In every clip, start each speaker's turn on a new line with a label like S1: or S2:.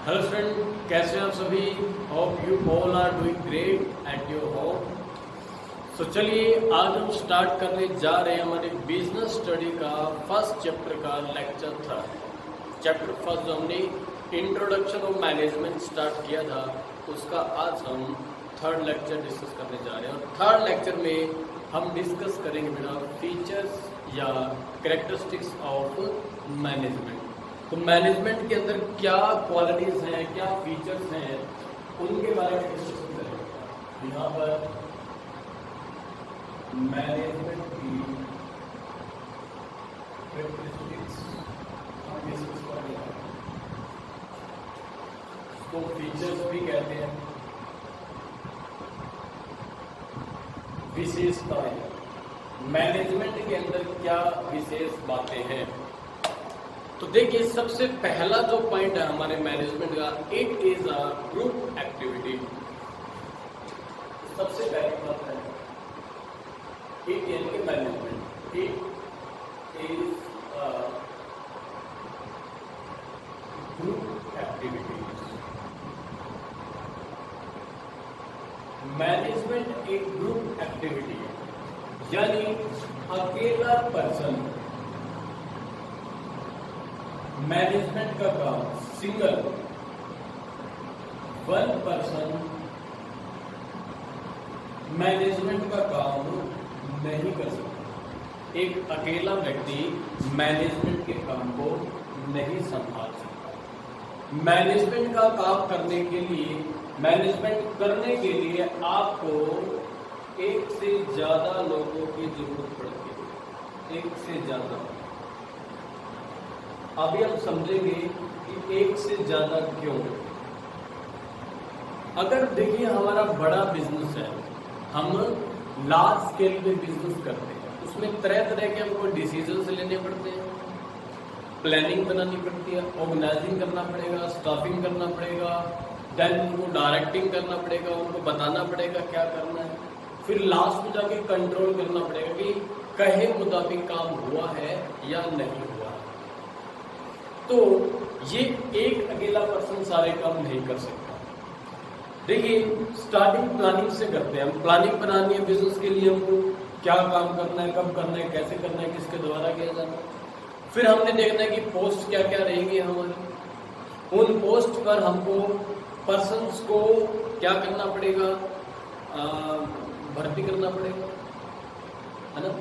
S1: Hello friend, कैसे हैं आप सभी। Hope you all are doing great at your home. तो चलिए आज हम स्टार्ट करने जा रहे हैं हमारे बिजनेस स्टडी का फर्स्ट चैप्टर का लेक्चर था। चैप्टर फर्स्ट जो हमने इंट्रोडक्शन ऑफ मैनेजमेंट स्टार्ट किया था, उसका आज हम थर्ड लेक्चर डिस्कस करने जा रहे हैं। और थर्ड लेक्चर में हम डिस्कस करेंगे बेटा फीचर्स या कैरेक्टरिस्टिक्स ऑफ मैनेजमेंट। तो मैनेजमेंट के अंदर क्या क्वालिटीज हैं, क्या फीचर्स हैं, उनके बारे में डिस्कस करेंगे। यहाँ पर मैनेजमेंट की कैरेक्टरिस्टिक्स हम डिस्कस करेंगे। तो फीचर्स भी कहते हैं, विशेषताएं। मैनेजमेंट के अंदर क्या विशेष बातें हैं। तो देखिए सबसे पहला जो पॉइंट है हमारे मैनेजमेंट का, it is a group activity. सबसे पहली बात है इट यानी कि management, it is a group activity. Management एक ग्रुप एक्टिविटी है, यानी अकेला पर्सन मैनेजमेंट का काम, सिंगल वन पर्सन मैनेजमेंट का काम नहीं कर सकता। एक अकेला व्यक्ति मैनेजमेंट के काम को नहीं संभाल सकता। मैनेजमेंट का काम करने के लिए, मैनेजमेंट करने के लिए आपको एक से ज्यादा लोगों की जरूरत पड़ती है, एक से ज्यादा। अभी हम समझेंगे कि एक से ज्यादा क्यों। अगर देखिए हमारा बड़ा बिजनेस है, हम लार्ज स्केल पे बिजनेस करते हैं, उसमें तरह तरह के हमको डिसीजंस लेने पड़ते हैं, प्लानिंग बनानी पड़ती है, ऑर्गेनाइजिंग करना पड़ेगा, स्टाफिंग करना पड़ेगा, देन उनको डायरेक्टिंग करना पड़ेगा, उनको बताना पड़ेगा क्या करना है, फिर लास्ट में जाके कंट्रोल करना पड़ेगा कि कहे मुताबिक काम हुआ है या नहीं हुआ। तो ये एक अकेला पर्सन सारे काम नहीं कर सकता। देखिए स्टार्टिंग प्लानिंग से करते हैं हम। प्लानिंग बनानी है बिजनेस के लिए, हमको क्या काम करना है, कब करना है, कैसे करना है, किसके द्वारा किया जाना है। फिर हमने देखना है कि पोस्ट क्या क्या रहेंगी हमारी, उन पोस्ट पर हमको पर्सन्स को क्या करना पड़ेगा, भर्ती करना पड़ेगा, है ना।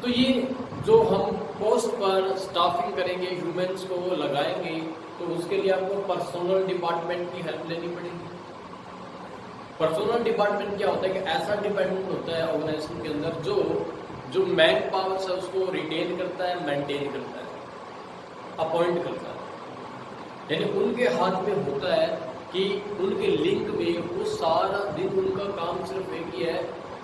S1: तो ये जो हम पोस्ट पर स्टाफिंग करेंगे, ह्यूमंस को लगाएंगे, तो उसके लिए आपको पर्सनल डिपार्टमेंट की हेल्प लेनी पड़ेगी। पर्सनल डिपार्टमेंट क्या होता है कि ऐसा डिपार्टमेंट होता है ऑर्गेनाइजेशन के अंदर जो मैन पावर है उसको रिटेन करता है, मेंटेन करता है, अपॉइंट करता है। यानी उनके हाथ में होता है कि उनके लिंक में वो सारा दिन उनका काम सिर्फ एक ही है,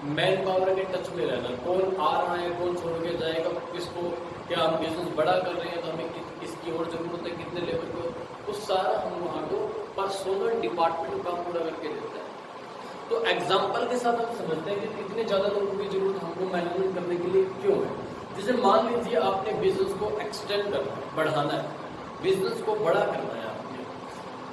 S1: मैन पावर के टच में रहना। कौन आ रहा है, कौन छोड़ के जाएगा, किसको, क्या हम बिजनेस बड़ा कर रहे हैं तो हमें किसकी और जरूरत है, कितने लेवल को, वो सारा हम वहाँ को पर्सनल डिपार्टमेंट काम पूरा करके देता है। तो एग्जाम्पल के साथ हम समझते हैं कि इतने ज्यादा लोगों की जरूरत हमको मैनेजमेंट करने के लिए क्यों है। जैसे मान लीजिए आपने बिजनेस को एक्सटेंड करना है, बढ़ाना है, बिजनेस को बड़ा करना है आपने।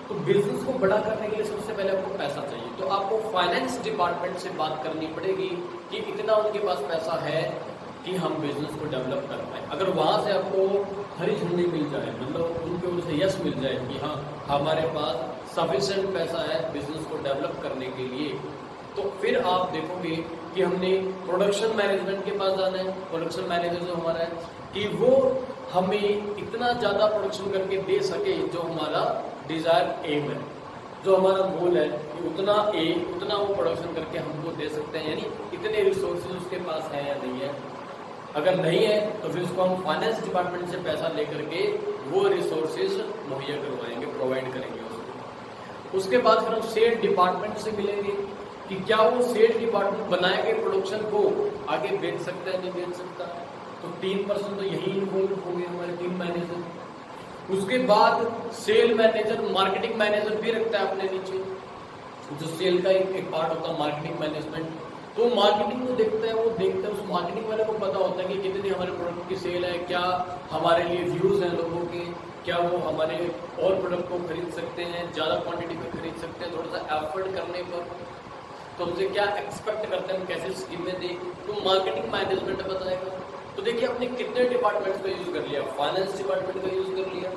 S1: तो बिजनेस को बड़ा करने के लिए सबसे पहले आपको पैसा चाहिए, तो आपको फाइनेंस डिपार्टमेंट से बात करनी पड़ेगी कि इतना उनके पास पैसा है कि हम बिजनेस को डेवलप कर पाए। अगर वहां से आपको हरी झंडी मिल जाए, मतलब उनके ओर से यस मिल जाए कि हाँ हमारे पास सफिशिएंट पैसा है बिजनेस को डेवलप करने के लिए, तो फिर आप देखोगे कि हमने प्रोडक्शन मैनेजमेंट के पास जाना है। प्रोडक्शन मैनेजर जो हमारा है कि वो हमें इतना ज़्यादा प्रोडक्शन करके दे सके जो हमारा डिजायर एम है, जो हमारा गोल है कि उतना वो प्रोडक्शन करके हमको दे सकते हैं। यानी इतने रिसोर्सेज उसके पास है या नहीं है। अगर नहीं है तो फिर उसको हम फाइनेंस डिपार्टमेंट से पैसा लेकर के वो रिसोर्सेज मुहैया करवाएंगे, प्रोवाइड करेंगे उसको। उसके बाद फिर हम सेल डिपार्टमेंट से मिलेंगे कि क्या वो सेल डिपार्टमेंट बनाए गए प्रोडक्शन को आगे बेच सकता है, नहीं बेच सकता। तो 3% तो यही इन्वॉल्व होंगे हमारे टीम मैनेजर। उसके बाद सेल मैनेजर, मार्केटिंग मैनेजर भी रखता है अपने नीचे, जो सेल का एक पार्ट होता है मार्केटिंग मैनेजमेंट। तो मार्केटिंग को देखता है, वो देखता है, उस मार्केटिंग वाले को पता होता है कि कितनी हमारे प्रोडक्ट की सेल है, क्या हमारे लिए व्यूज हैं लोगों के, क्या वो हमारे और प्रोडक्ट को खरीद सकते हैं, ज़्यादा क्वांटिटी में खरीद सकते हैं थोड़ा सा एफर्ट करने पर, तो हमसे क्या एक्सपेक्ट करते हैं, हम कैसे स्कीमें दें, तो मार्केटिंग मैनेजमेंट बताएगा। तो देखिए आपने कितने डिपार्टमेंट्स का यूज़ कर लिया, फाइनेंस डिपार्टमेंट का यूज़ कर लिया,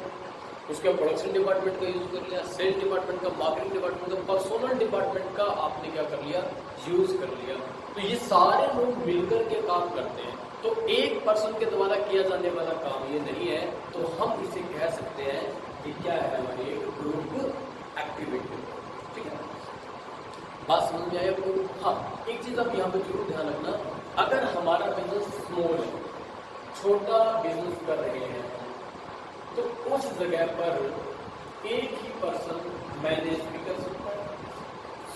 S1: उसके प्रोडक्शन डिपार्टमेंट का यूज़ कर लिया, सेल्स डिपार्टमेंट का, मार्केटिंग डिपार्टमेंट का, पर्सनल डिपार्टमेंट का आपने क्या कर लिया, यूज़ कर लिया। तो ये सारे लोग मिलकर के काम करते हैं, तो एक पर्सन के द्वारा किया जाने वाला काम ये नहीं है, तो हम इसे कह सकते हैं कि क्या है, हमारी एक ग्रुप एक्टिविटी। ठीक है, बात समझ में आई आपको? हाँ, एक चीज आप यहाँ पे जरूर ध्यान रखना, अगर हमारा बिजनेस स्मॉल है, छोटा बिजनेस कर रहे हैं, तो उस जगह पर एक ही पर्सन मैनेज भी कर सकता है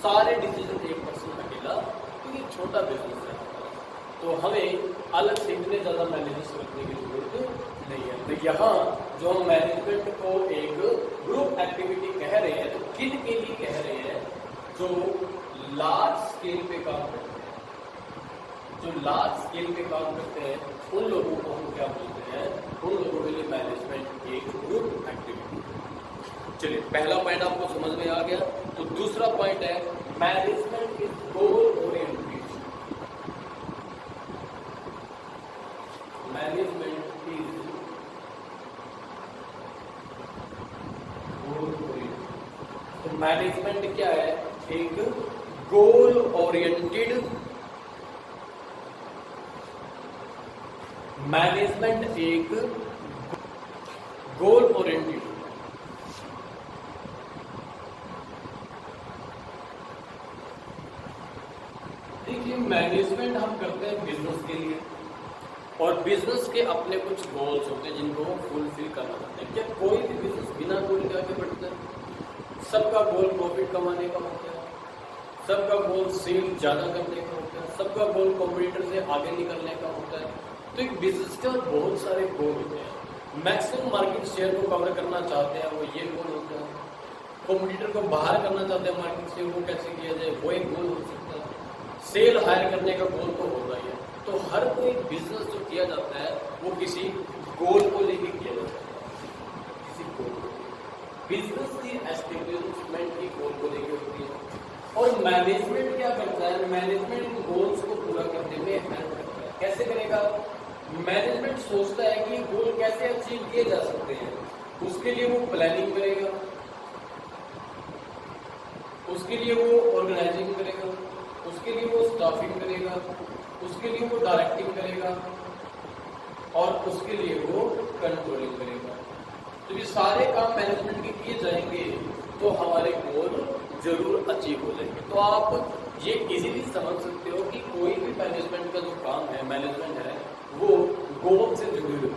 S1: सारे डिसीजन, एक पर्सन अकेला, तो ये छोटा बिजनेस है, तो हमें अलग से इतने ज़्यादा मैनेजर्स रखने की जरूरत नहीं है। तो यहाँ जो हम मैनेजमेंट को एक ग्रुप एक्टिविटी कह रहे हैं, तो किन के लिए कह रहे हैं, जो लार्ज स्केल पे काम करते हैं, जो लार्ज स्केल पे काम करते हैं, उन लोगों को हम क्या बोलते हैं, उन लोगों के लिए मैनेजमेंट एक ग्रुप एक्टिविटी। चलिए, पहला पॉइंट आपको समझ में आ गया। तो दूसरा पॉइंट है management is goal oriented. Management is goal oriented. तो मैनेजमेंट क्या है, एक गोल ओरिएंटेड, मैनेजमेंट एक गोल ओरिएंटेड, देखिए मैनेजमेंट हम करते हैं बिजनेस के लिए, और बिजनेस के अपने कुछ गोल्स होते हैं जिनको हम फुलफिल करना चाहते हैं। क्या कोई भी बिजनेस बिना गोल के आगे बढ़ता है? सबका गोल प्रॉफिट कमाने का होता है, सबका गोल सेल ज़्यादा करने का होता है, सबका गोल कॉम्पिटिटर से आगे निकलने का होता है। तो एक बिजनेस के बहुत सारे गोल होते हैं। मैक्सिमम मार्केट शेयर को कवर करना चाहते हैं, वो ये गोल होता है। कॉम्पिटिटर को बाहर करना चाहते हैं मार्केट से, वो कैसे किया जाए, वो एक गोल हो सकता है। सेल हायर करने का गोल तो होता ही है। तो हर कोई बिजनेस जो किया जाता है वो किसी गोल को लेके किया जाता है, किसी गोल को। बिजनेस की एस्टेब्लिशमेंट की गोल को लेके होती है। और मैनेजमेंट क्या करता है, मैनेजमेंट गोल्स को पूरा करने में हेल्प करता है। कैसे करेगा? मैनेजमेंट सोचता है कि गोल कैसे अचीव किए जा सकते हैं, उसके लिए वो प्लानिंग करेगा, उसके लिए वो ऑर्गेनाइजिंग करेगा, उसके लिए वो स्टाफिंग करेगा, उसके लिए वो डायरेक्टिंग करेगा, और उसके लिए वो कंट्रोलिंग करेगा। तो ये सारे काम मैनेजमेंट के किए जाएंगे तो हमारे गोल जरूर अचीव हो जाएंगे। तो आप ये इजीली समझ सकते हो कि कोई भी मैनेजमेंट का जो काम है, मैनेजमेंट है, वो गोल से जुड़ी हुई है।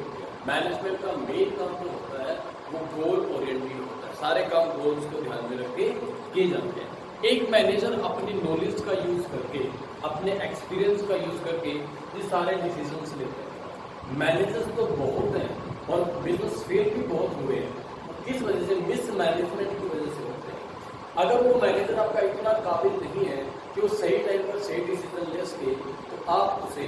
S1: मैनेजमेंट का मेन काम जो होता है वो गोल ओरिएंटेड होता है। सारे काम गोल्स को ध्यान में रख के किए जाते हैं। एक मैनेजर अपनी नॉलेज का यूज करके, अपने एक्सपीरियंस का यूज करके ये सारे डिसीजंस लेते हैं। मैनेजर्स तो बहुत हैं और बिजनेस फेल भी बहुत हुए हैं। किस वजह से? मिस मैनेजमेंट की वजह से होते हैं। अगर वो मैनेजर आपका इतना काबिल नहीं है कि वो सही टाइम पर सही डिसीजन ले सके, तो आप उसे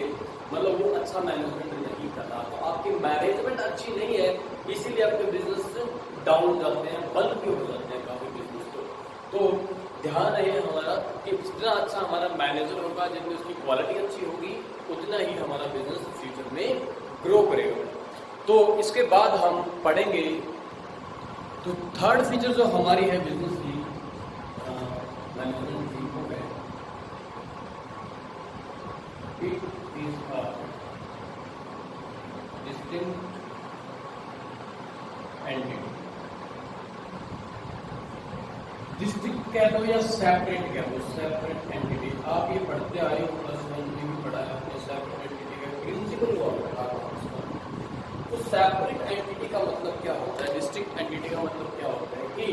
S1: मतलब वो अच्छा मैनेजमेंट नहीं कर रहा, तो आपकी मैनेजमेंट अच्छी नहीं है, इसीलिए आपके बिजनेस डाउन जाते हैं, बंद भी हो जाते हैं काफी बिजनेस। तो ध्यान रहे हमारा कि जितना अच्छा हमारा मैनेजर होगा, जितनी उसकी क्वालिटी अच्छी होगी, उतना ही हमारा बिजनेस फ्यूचर में ग्रो करेगा। तो इसके बाद हम पढ़ेंगे तो थर्ड फीचर जो हमारी है बिजनेस की, मैनेजमेंट की, वो है it is a distinct entity. District कह दो या सेपरेट कह दो, सेपरेट एंटिटी। आप ये पढ़ते आए हो, प्लस वन में भी पढ़ा है आपने, सेपरेट एंटिटी का प्रिंसिपल हुआ पढ़ा। तो सेपरेट एंटिटी का मतलब क्या होता है, डिस्ट्रिक्ट एंटिटी का मतलब क्या होता है कि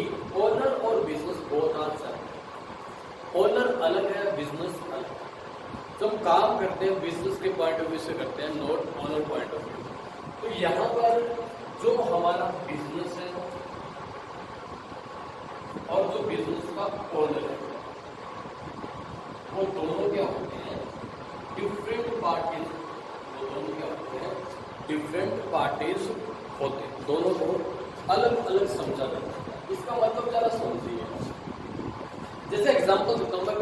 S1: ओनर और business both are separate. Owner अलग है, बिजनेस अलग है। तो हम काम करते हैं बिजनेस के पॉइंट ऑफ व्यू से करते हैं, not owner point of view. तो यहाँ पर जो हमारा बिजनेस है और जो बिजनेस का ओनर है, वो दोनों क्या होते हैं, डिफरेंट पार्टीज। वो दोनों क्या होते हैं, डिफरेंट पार्टीज होते हैं। दोनों को अलग अलग समझा जाता है। इसका मतलब जरा समझिए। जैसे एग्जांपल देता हूं मैं,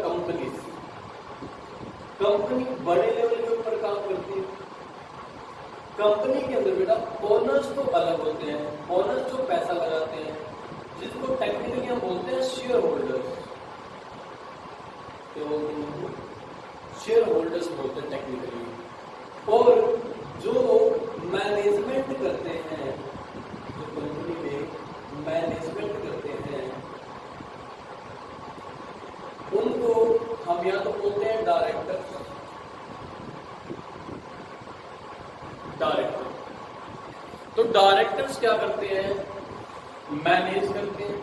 S1: कंपनी बड़े लेवल के ऊपर काम करती है। कंपनी के अंदर बेटा ओनर्स तो अलग होते हैं, ओनर्स जो पैसा लगाते हैं, जिसको टेक्निकली हम बोलते हैं शेयर होल्डर्स। तो शेयर होल्डर्स बोलते हैं टेक्निकली। और जो मैनेजमेंट करते हैं, जो कंपनी में मैनेजमेंट करते हैं, उनको हम या तो बोलते हैं डायरेक्टर। तो डायरेक्टर्स क्या करते हैं? मैनेज करते हैं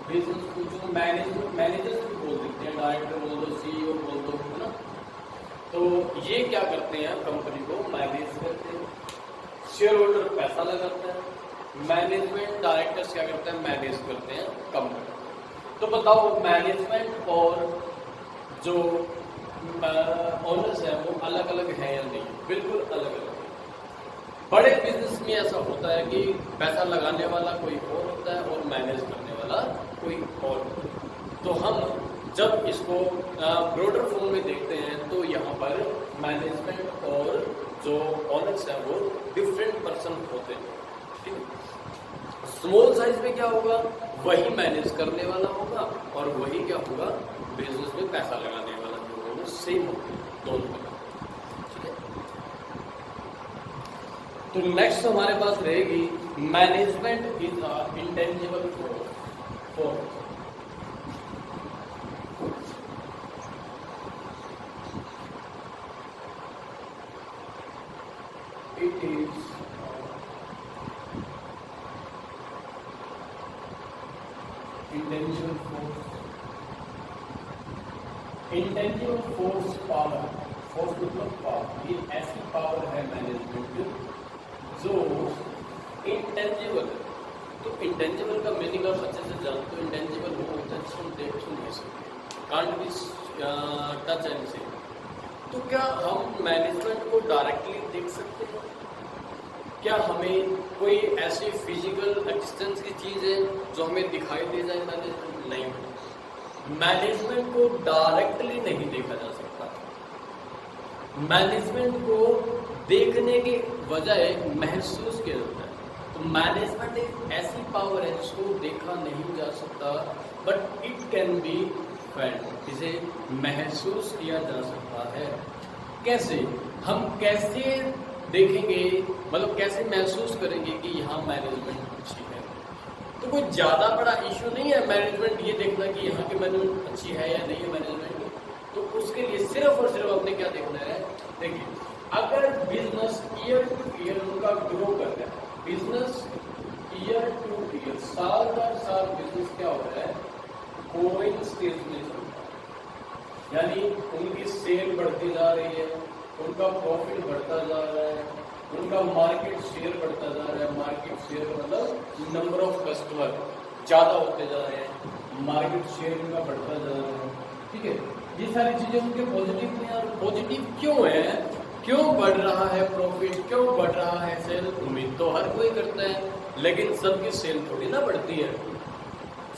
S1: बिजनेस को। जो मैनेजर्स भी बोल देते हैं, डायरेक्टर बोल दो, सीईओ बोल दो, है ना। तो ये क्या करते हैं? कंपनी को मैनेज करते हैं। शेयर होल्डर पैसा लगाता है, मैनेजमेंट डायरेक्टर्स क्या करते हैं? मैनेज करते हैं कंपनी। तो बताओ मैनेजमेंट और जो ओनर्स है वो अलग अलग है या नहीं? बिल्कुल अलग अलग है। बड़े बिजनेस में ऐसा होता है कि पैसा लगाने वाला कोई और होता है और मैनेज करने वाला कोई और होता है। तो हम जब इसको ब्रॉडर फॉर्म में देखते हैं तो यहाँ पर मैनेजमेंट और जो ओनर्स है वो डिफरेंट पर्सन होते हैं, ठीक है। स्मॉल साइज में क्या होगा? वही मैनेज करने वाला होगा और वही क्या होगा? बिजनेस में पैसा लगाने वाला जो होगा सेम होगा दोनों का, ठीक है। तो नेक्स्ट हमारे पास रहेगी management is a intangible force. It is intangible force. Intangible force power, force मतलब पावर, ये ऐसी पावर है मैनेजमेंट जो इंटेंजिबल। तो इंटेंजिबल का मीनिंग आप अच्छे से जानते हो। इंटेंजिबल वो होता है जिसको हम देख सुन नहीं सकते, कांट बी टच एंड सी। तो क्या हम मैनेजमेंट को डायरेक्टली देख सकते हैं? क्या हमें कोई ऐसी फिजिकल एक्सटेंस की चीज है जो हमें दिखाई दे जाए मैनेजमेंट? नहीं, मैनेजमेंट को डायरेक्टली नहीं देखा जा सकता। मैनेजमेंट को देखने के बजाय महसूस किया जाता है। तो मैनेजमेंट एक ऐसी पावर है जिसको देखा नहीं जा सकता, but it can be felt, इसे महसूस किया जा सकता है। कैसे? हम कैसे देखेंगे, मतलब कैसे महसूस करेंगे कि यहाँ मैनेजमेंट अच्छी है? तो कोई ज्यादा बड़ा इश्यू नहीं है मैनेजमेंट ये देखना कि यहाँ की मैनेजमेंट अच्छी है या नहीं है मैनेजमेंट। तो उसके लिए सिर्फ और सिर्फ आपने क्या देखना है? देखिए, अगर बिजनेस ईयर टू ईयर उनका ग्रो कर रहा है, बिजनेस ईयर टू ईयर, साल दर साल बिजनेस क्या हो रहा है? ग्रोइंग स्टेज में चल रहा है, यानी उनकी सेल बढ़ती जा रही है, उनका प्रॉफिट बढ़ता जा रहा है, उनका मार्केट शेयर बढ़ता जा रहा है। मार्केट शेयर मतलब नंबर ऑफ कस्टमर ज्यादा होते जा रहे हैं, मार्केट शेयर उनका बढ़ता जा रहा है, ठीक है। ये सारी चीजें उनके पॉजिटिव में। और पॉजिटिव क्यों है? क्यों बढ़ रहा है प्रॉफिट, क्यों बढ़ रहा है सेल? उम्मीद तो हर कोई करता है, लेकिन सबकी सेल थोड़ी ना बढ़ती है,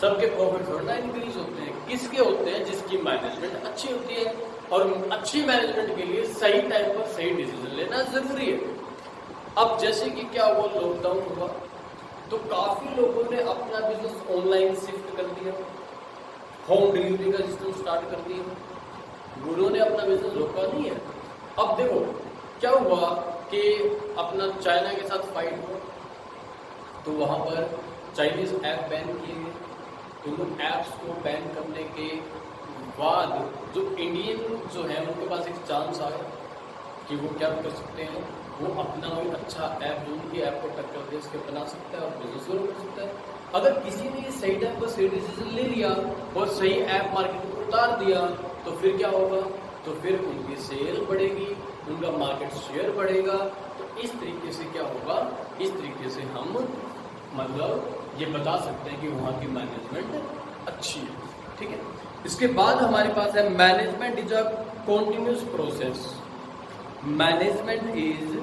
S1: सबके प्रॉफिट थोड़ा ना इंक्रीज होते हैं। किसके होते हैं? जिसकी मैनेजमेंट अच्छी होती है। और अच्छी मैनेजमेंट के लिए सही टाइम पर सही डिसीजन लेना जरूरी है। अब जैसे कि क्या हुआ, लॉकडाउन हुआ तो काफी लोगों ने अपना बिजनेस ऑनलाइन शिफ्ट कर दिया, होम डिलीवरी का सिस्टम स्टार्ट कर दिया। उन्होंने अपना बिजनेस रोका नहीं है। अब देखो क्या हुआ कि अपना चाइना के साथ फाइट हुआ तो वहां पर चाइनीज ऐप बैन किए गए। तो उन ऐप्स को बैन करने के बाद जो इंडियन जो है उनके पास एक चांस आया कि वो क्या कर सकते हैं, वो अपना कोई अच्छा ऐप जो उनकी ऐप को टक्कर दे उसके बना सकता है और बिजनेस ग्रो कर सकता है। अगर किसी ने सही टाइम पर सही डिसीजन ले लिया और सही ऐप मार्केट में उतार दिया तो फिर क्या होगा? तो फिर उनकी सेल बढ़ेगी, उनका मार्केट शेयर बढ़ेगा। तो इस तरीके से क्या होगा? इस तरीके से हम मतलब ये बता सकते हैं कि वहाँ की मैनेजमेंट अच्छी है, ठीक है। इसके बाद हमारे पास है management is a continuous process. Management is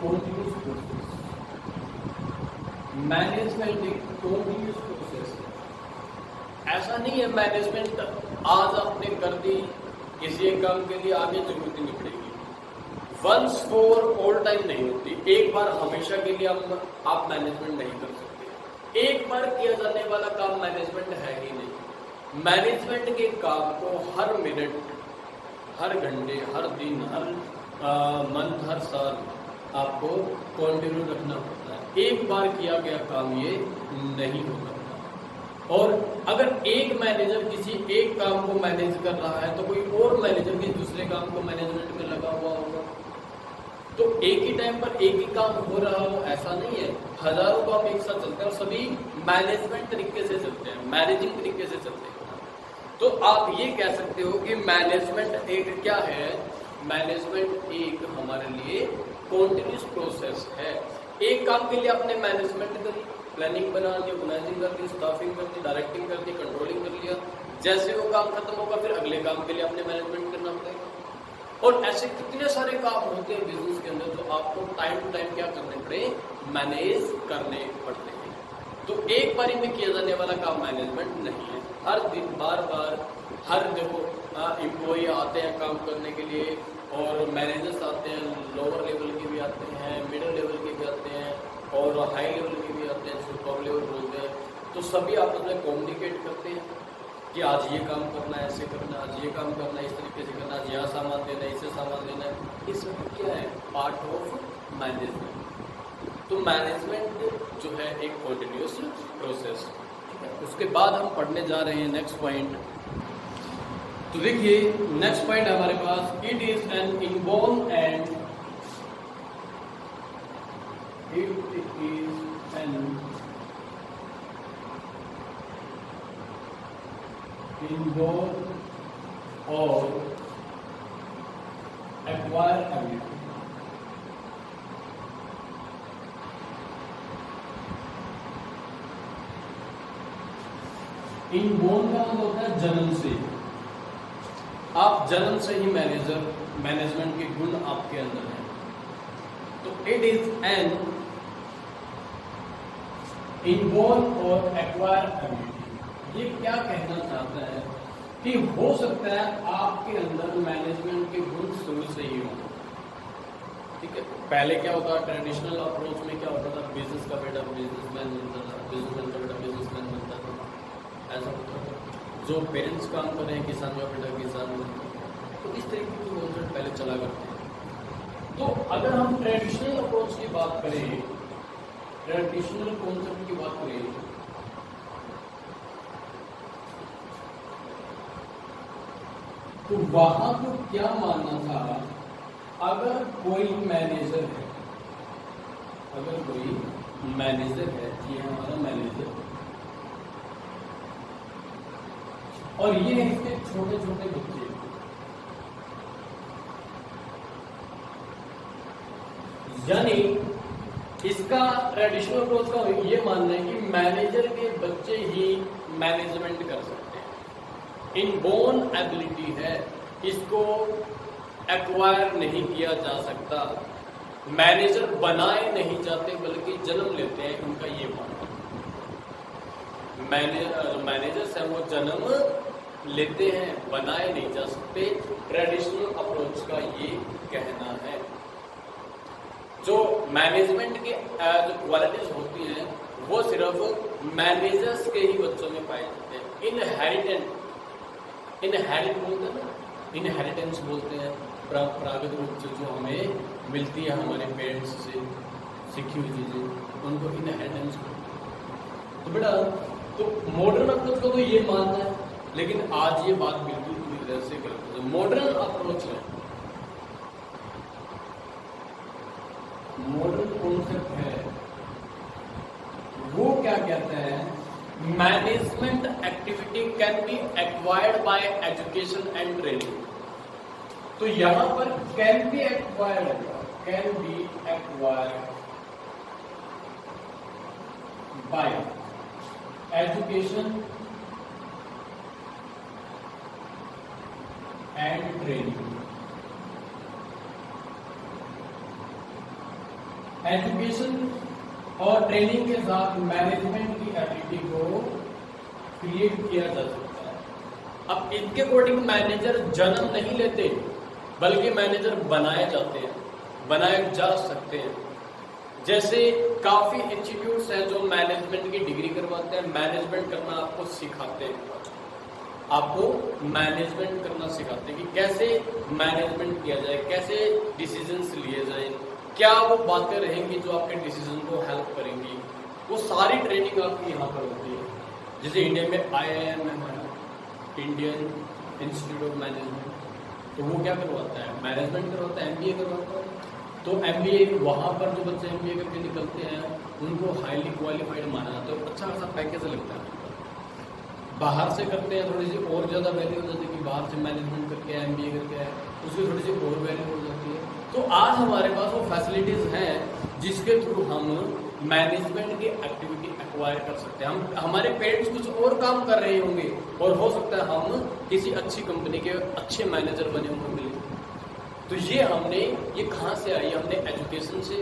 S1: continuous process. Management एक continuous process है। ऐसा नहीं है मैनेजमेंट आज आपने कर दी, किसी एक काम के लिए आगे जरूरत ही नहीं पड़ेगी। वंस फॉर ऑल टाइम नहीं होती, एक बार हमेशा के लिए आप मैनेजमेंट नहीं कर सकते। एक बार किया जाने वाला काम मैनेजमेंट है ही नहीं। मैनेजमेंट के काम को हर मिनट, हर घंटे, हर दिन, हर मंथ, हर साल आपको कंटिन्यू रखना पड़ता है। एक बार किया गया काम ये नहीं हो सकता। और अगर एक मैनेजर किसी एक काम को मैनेज कर रहा है तो कोई और मैनेजर किसी दूसरे काम को मैनेजमेंट में लगा हुआ होगा। तो एक ही टाइम पर एक ही काम हो रहा हो ऐसा नहीं है, हजारों काम एक साथ चलते हैं और सभी मैनेजमेंट तरीके से चलते हैं, मैनेजिंग तरीके से चलते हैं। तो आप ये कह सकते हो कि मैनेजमेंट एक क्या है, मैनेजमेंट एक हमारे लिए कॉन्टिन्यूस प्रोसेस है। एक काम के लिए आपने मैनेजमेंट करी, प्लानिंग बना ली, ऑर्गेनाइजिंग कर दी, स्टाफिंग कर दी, डायरेक्टिंग कर दी, कंट्रोलिंग कर लिया। जैसे वो काम खत्म होगा फिर अगले काम के लिए आपने मैनेजमेंट करना पड़ेगा। और ऐसे कितने सारे काम होते हैं बिजनेस के अंदर जो आपको टाइम टू टाइम क्या करने पड़े, मैनेज करने पड़ते हैं। तो एक बारी में किया जाने वाला काम मैनेजमेंट नहीं है। हर दिन बार बार हर जगह एम्प्लॉई आते हैं काम करने के लिए, और मैनेजर्स आते हैं, लोअर लेवल के भी आते हैं, मिडिल लेवल के भी आते हैं, और हाई लेवल के भी आते हैं, जिसको टॉप लेवल बोलते हैं। तो सभी आपस में कम्युनिकेट करते हैं कि आज ये काम करना है, ऐसे करना है, आज ये काम करना है, इस तरीके से करना है, आज यहाँ सामान देना है, इससे सामान देना है। ये सब क्या है, पार्ट ऑफ मैनेजमेंट। तो मैनेजमेंट जो है एक कंटिन्यूअस प्रोसेस। उसके बाद हम पढ़ने जा रहे हैं नेक्स्ट पॉइंट। तो देखिए नेक्स्ट पॉइंट हमारे पास, it is an inborn and it is an inborn और एक्वायर एबिलिटी। इनबॉर्न का मतलब होता है जन्म से, आप जन्म से ही मैनेजमेंट के गुण आपके अंदर हैं। तो इट इज एन इनबॉर्न और एक्वायर एबिलिटी। ये क्या कहना चाहता है कि हो सकता है आपके अंदर मैनेजमेंट के गुण शुरू से ही हो। ठीक है, पहले क्या होता है, ट्रेडिशनल अप्रोच में क्या होता था, बिजनेस का बेटा बिजनेसमैन बनता था, बिजनेसमैन का बेटा बिजनेसमैन बनता था, ऐसा होता था। जो पेरेंट्स काम कर रहे हैं, किसान का बेटा किसान बनता था। तो इस तरीके की कॉन्सेप्ट पहले चला करते हैं। तो अगर हम ट्रेडिशनल अप्रोच की बात करें, ट्रेडिशनल कॉन्सेप्ट की बात करें, तो वहां को क्या मानना था, अगर कोई मैनेजर है, अगर कोई मैनेजर है, ये हमारा मैनेजर, और ये है इसके छोटे छोटे बच्चे, यानी इसका ट्रेडिशनल अप्रोच का ये मानना है कि मैनेजर के बच्चे ही मैनेजमेंट कर सकते हैं। इनबॉर्न एबिलिटी है, इसको एक्वायर नहीं किया जा सकता। मैनेजर बनाए नहीं जाते बल्कि जन्म लेते हैं, उनका ये मानना। मैनेजर्स हैं वो जन्म लेते हैं, बनाए नहीं जा सकते। ट्रेडिशनल अप्रोच का ये कहना है। जो मैनेजमेंट के जो क्वालिटीज होती हैं वो सिर्फ मैनेजर्स के ही बच्चों में पाए जाते हैं। इनहेरिट बोलते हैं ना, इनहेरिटेंस बोलते हैं, परंपरागत रूप से जो हमें मिलती है हमारे पेरेंट्स से सीखी हुई चीजें, उनको इनहेरिटेंस बोलते हैं। तो बेटा, तो मॉडर्न अप्रोच को तो ये मानना है, लेकिन आज ये बात बिल्कुल पूरी तरह से गलत है। जो मॉडर्न अप्रोच है, मॉडर्न कॉन्सेप्ट है, वो क्या कहता है, management activity can be acquired by education and training. तो यहां पर can be acquired, can be acquired by education and training. Education और ट्रेनिंग के साथ मैनेजमेंट की एबिलिटी को क्रिएट किया जा सकता है। अब इनके अकॉर्डिंग मैनेजर जन्म नहीं लेते, बल्कि मैनेजर बनाए जाते हैं, बनाए जा सकते हैं। जैसे काफी इंस्टीट्यूट्स हैं जो मैनेजमेंट की डिग्री करवाते हैं, मैनेजमेंट करना आपको सिखाते हैं, आपको मैनेजमेंट करना सिखाते हैं कि कैसे मैनेजमेंट किया जाए, कैसे डिसीजंस लिए जाए, क्या वो बातें रहेंगी जो आपके डिसीजन को हेल्प करेंगी। वो सारी ट्रेनिंग आपकी यहाँ पर होती है। जैसे इंडिया में IIM है, इंडियन इंस्टीट्यूट ऑफ मैनेजमेंट, तो वो क्या करवाता है, मैनेजमेंट करवाता है, MBA करवाता है। तो MBA वहाँ पर जो बच्चे MBA करके निकलते हैं उनको हाईली क्वालिफाइड माना जाता है, अच्छा खासा पैकेज लगता है। बाहर से करते हैं थोड़ी सी और ज़्यादा वैल्यू हो जाती है कि बाहर से मैनेजमेंट करके आए, MBA करके आए, उसकी थोड़ी सी और वैल्यू हो जाती है। तो आज हमारे पास वो फैसिलिटीज़ हैं जिसके थ्रू हम मैनेजमेंट की एक्टिविटी एक्वायर कर सकते हैं। हम हमारे पेरेंट्स कुछ और काम कर रहे होंगे और हो सकता है हम किसी अच्छी कंपनी के अच्छे मैनेजर बने होंगे। तो ये हमने, ये कहाँ से आई, हमने एजुकेशन से,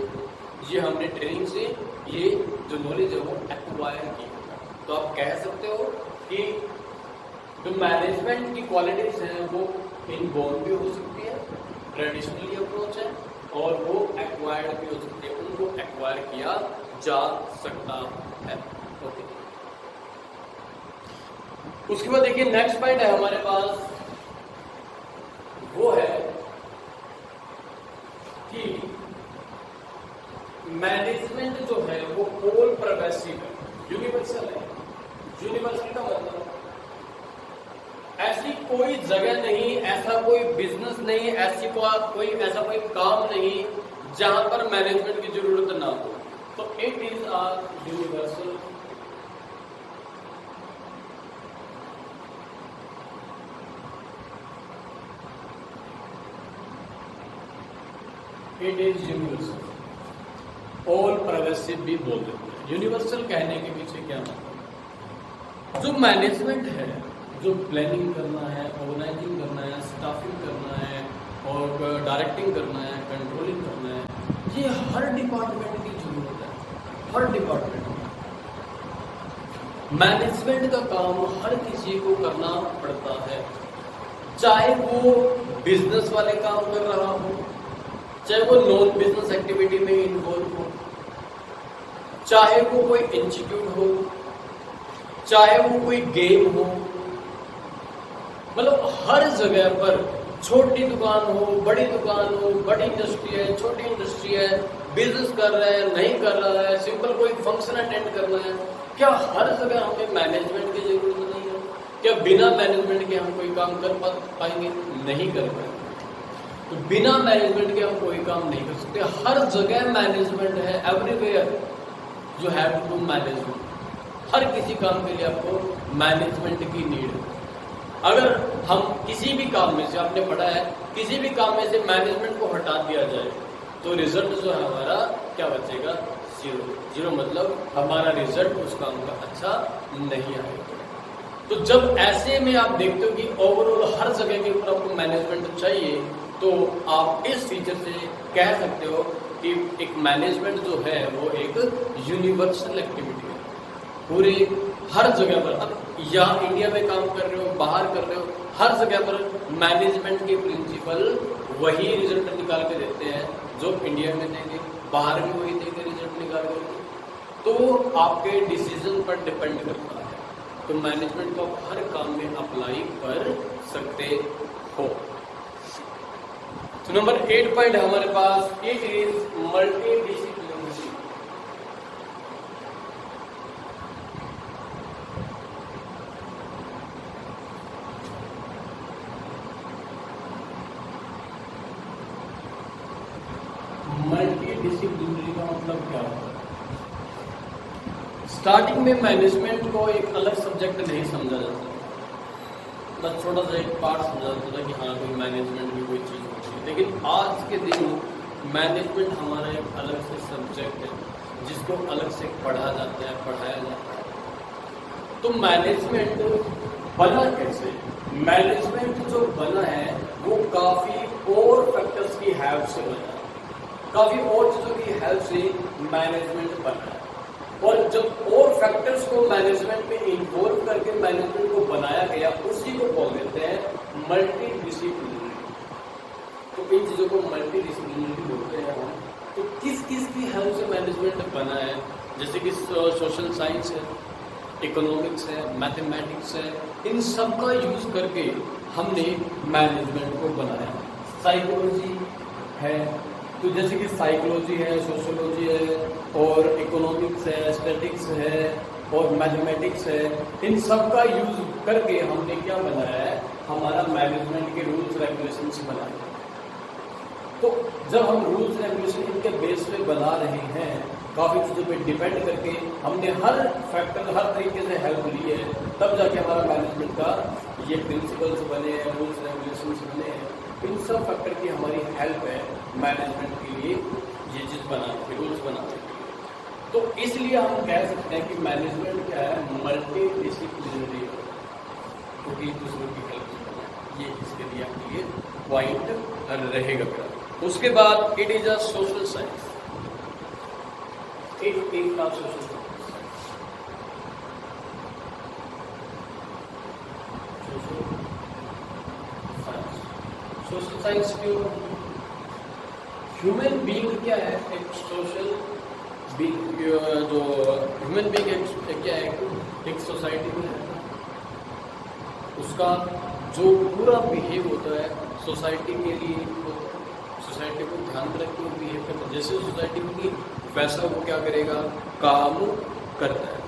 S1: ये हमने ट्रेनिंग से, ये जो नॉलेज है वो एक्वायर की। तो आप कह सकते हो कि जो मैनेजमेंट की क्वालिटीज हैं वो इनबॉर्न भी हो सकती है, ट्रेडिशनली अप्रोच है, और वो एक्वायर्ड भी हो सकती है, उनको एक्वायर किया जा सकता है। ओके, उसके बाद देखिए नेक्स्ट पॉइंट है हमारे पास, वो है कि मैनेजमेंट जो है वो ऑल परवेसिव है, यूनिवर्सल है। यूनिवर्सल का मतलब ऐसी कोई जगह नहीं, ऐसा कोई बिजनेस नहीं, ऐसा कोई काम नहीं जहां पर मैनेजमेंट की जरूरत ना हो। तो it is a universal it is universal, all pervasive भी बोल देते हैं। यूनिवर्सल कहने के पीछे क्या मतलब, जो मैनेजमेंट है, जो प्लानिंग करना है, ऑर्गेनाइजिंग करना है, स्टाफिंग करना है और डायरेक्टिंग करना है, कंट्रोलिंग करना है, ये हर डिपार्टमेंट की जरूरत है। हर डिपार्टमेंट मैनेजमेंट का काम हर किसी को करना पड़ता है, चाहे वो बिजनेस वाले काम कर रहा हो, चाहे वो नॉन बिजनेस एक्टिविटी में इन्वॉल्व हो, चाहे वो कोई इंस्टीट्यूट हो, चाहे वो कोई गेम हो, मतलब हर जगह पर, छोटी दुकान हो, बड़ी दुकान हो, बड़ी इंडस्ट्री है, छोटी इंडस्ट्री है, बिजनेस कर रहा है, नहीं कर रहा है, सिंपल कोई फंक्शन अटेंड करना है, क्या हर जगह हमें मैनेजमेंट की जरूरत नहीं है? क्या बिना मैनेजमेंट के हम कोई काम कर पाएंगे? नहीं कर पाएंगे। तो बिना मैनेजमेंट के हम कोई काम नहीं कर सकते। हर जगह मैनेजमेंट है, everywhere you have to do management. हर किसी काम के लिए आपको मैनेजमेंट की नीड है। अगर हम किसी भी काम में से, आपने पढ़ा है, किसी भी काम में से मैनेजमेंट को हटा दिया जाए तो रिजल्ट जो है हमारा क्या बचेगा? जीरो। जीरो मतलब हमारा रिजल्ट उस काम का अच्छा नहीं आएगा। तो जब ऐसे में आप देखते हो कि ओवरऑल हर जगह के ऊपर आपको मैनेजमेंट चाहिए, तो आप इस फीचर से कह सकते हो कि एक मैनेजमेंट जो है वो एक यूनिवर्सल एक्टिविटी है। पूरे हर जगह पर, अब यहाँ इंडिया में काम कर रहे हो, बाहर कर रहे हो, हर जगह पर मैनेजमेंट के प्रिंसिपल वही रिजल्ट निकाल के देते हैं जो इंडिया में देंगे, बाहर भी वही देंगे रिजल्ट निकाल के। तो आपके डिसीजन पर डिपेंड करता है। तो मैनेजमेंट को आप हर काम में अप्लाई कर सकते हो। तो नंबर 8 पॉइंट है हमारे पास, it is multidisciplinary. Multidisciplinary का मतलब क्या होता है? स्टार्टिंग में मैनेजमेंट को एक अलग सब्जेक्ट नहीं समझा जाता, बस छोटा सा एक पार्ट समझा जाता था कि हाँ कोई मैनेजमेंट की कोई चीज़ होती है। लेकिन आज के दिन मैनेजमेंट हमारा एक अलग से सब्जेक्ट है जिसको अलग से पढ़ा जाता है, पढ़ाया जाता है। तो मैनेजमेंट बना कैसे? मैनेजमेंट जो बना है वो काफ़ी और फैक्टर्स की हेल्प से बना है। काफी और चीजों की हेल्प से मैनेजमेंट बना है। और जब और फैक्टर्स को मैनेजमेंट में इन्वॉल्व करके मैनेजमेंट को बनाया गया, उसी को बोल देते हैं मल्टी डिसिप्लिनरी। तो इन चीजों को मल्टी डिसिप्लिनरी बोलते हैं हम। तो किस किस की हेल्प से मैनेजमेंट बना है, जैसे कि सोशल साइंस है, इकोनॉमिक्स है, मैथमेटिक्स है, इन सब का यूज करके हमने मैनेजमेंट को बनाया। साइकोलॉजी है, तो जैसे कि साइकोलॉजी है, सोशियोलॉजी है, और इकोनॉमिक्स है, स्टैटिक्स है, और मैथमेटिक्स है, इन सब का यूज करके हमने क्या बनाया है, हमारा मैनेजमेंट के रूल्स रेगुलेशंस बनाए। तो जब हम रूल्स रेगुलेशन इनके बेस पे बना रहे हैं, काफी चीजों पे डिपेंड करके हमने हर फैक्टर, हर तरीके से हेल्प ली है, तब जाके हमारा मैनेजमेंट का ये प्रिंसिपल्स बने हैं, रूल्स रेगुलेशंस बने हैं। इन सब फैक्टर की हमारी हेल्प है मैनेजमेंट के लिए ये चीज बनाने के, रूल्स बनाने के लिए। तो इसलिए हम कह सकते हैं कि मैनेजमेंट क्या है, मल्टी डिसिप्लिनरी, क्योंकि दूसरों की हेल्प से बना है। ये इसके लिए आपके लिए पॉइंट रहेगा। उसके बाद it is a social science. एक का सोशल साइंस, सोशल साइंस क्यों? ह्यूमन बीइंग क्या है, एक सोशल बीइंग, जो ह्यूमन बीइंग क्या है, एक सोसाइटी में रहता है, उसका जो पूरा बिहेव होता है सोसाइटी के लिए, सोसाइटी को ध्यान में रख के बिहेव करता है। जैसे सोसाइटी की वैसा वो क्या करेगा, काम करता है।